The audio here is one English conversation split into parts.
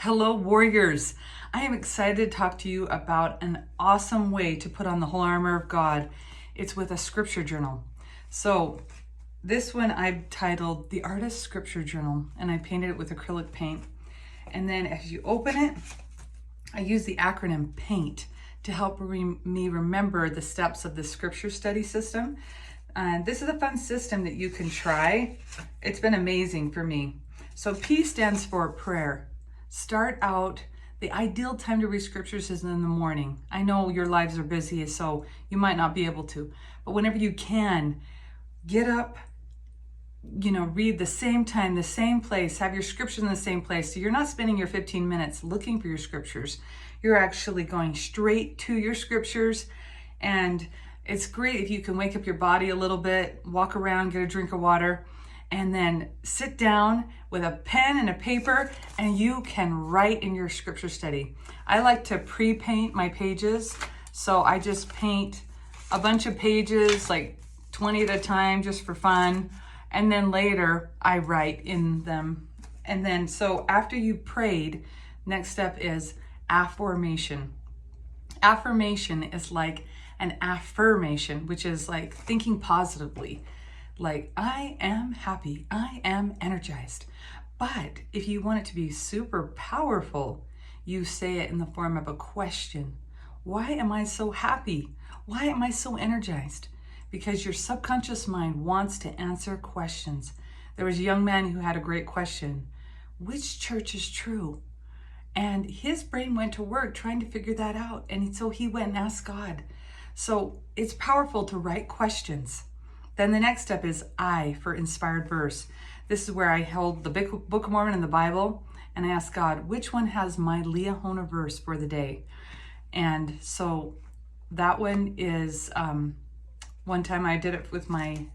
Hello, warriors. I am excited to talk to you about an awesome way to put on the whole armor of God. It's with a scripture journal. So this one I've titled The Artist Scripture Journal, and I painted it with acrylic paint. And then as you open it, I use the acronym PAINT to help me remember the steps of the scripture study system. This is a fun system that you can try. It's been amazing for me. So P stands for prayer. Start out, the ideal time to read scriptures is in the morning. I know your lives are busy, so you might not be able to, but whenever you can, get up, read the same time, the same place, have your scriptures in the same place. So you're not spending your 15 minutes looking for your scriptures. You're actually going straight to your scriptures. And it's great if you can wake up your body a little bit, walk around, get a drink of water, and then sit down with a pen and a paper, and you can write in your scripture study. I like to pre-paint my pages. So I just paint a bunch of pages, like 20 at a time, just for fun. And then later I write in them. And then, so after you prayed, next step is Afforemation. Affirmation is like an affirmation, which is like thinking positively. Like, I am happy, I am energized. But if you want it to be super powerful, you say it in the form of a question. Why am I so happy? Why am I so energized? Because your subconscious mind wants to answer questions. There was a young man who had a great question. Which church is true? And his brain went to work trying to figure that out. And so he went and asked God. So it's powerful to write questions. Then the next step is I for inspired verse. This is where I held the Book of Mormon and the Bible, and I asked God, which one has my Liahona verse for the day? And so that one is, one time I did it with one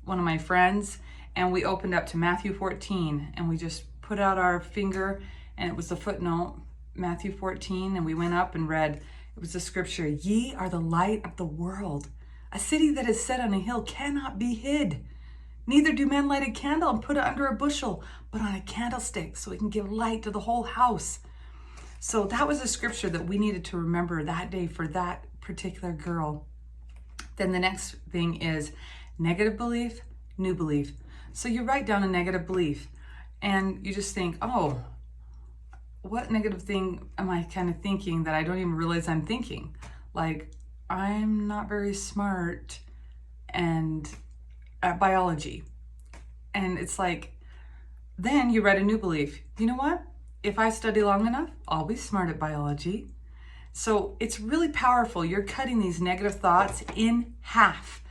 of my friends, and we opened up to Matthew 14, and we just put out our finger, and it was the footnote, Matthew 14, and we went up and read, it was the scripture, ye are the light of the world. A city that is set on a hill cannot be hid. Neither do men light a candle and put it under a bushel, but on a candlestick, so it can give light to the whole house. So that was a scripture that we needed to remember that day for that particular girl. Then the next thing is negative belief, new belief. So you write down a negative belief and you just think, oh, what negative thing am I kind of thinking that I don't even realize I'm thinking? Like, I'm not very smart and at biology. And it's like, then you write a new belief. You know what? If I study long enough, I'll be smart at biology. So it's really powerful. You're cutting these negative thoughts in half.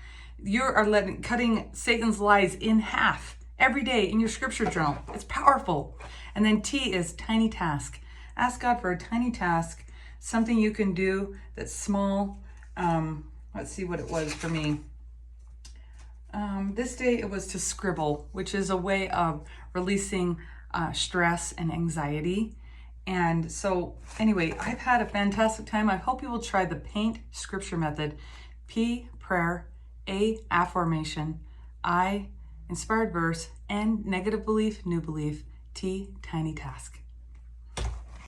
You are cutting Satan's lies in half every day in your scripture journal. It's powerful. And then T is tiny task. Ask God for a tiny task, something you can do that's small. Let's see what it was for me. This day it was to scribble, which is a way of releasing stress and anxiety. And so anyway, I've had a fantastic time. I hope you will try the PAINT scripture method. P, prayer, A, affirmation, I, inspired verse, N, negative belief, new belief, T, tiny task.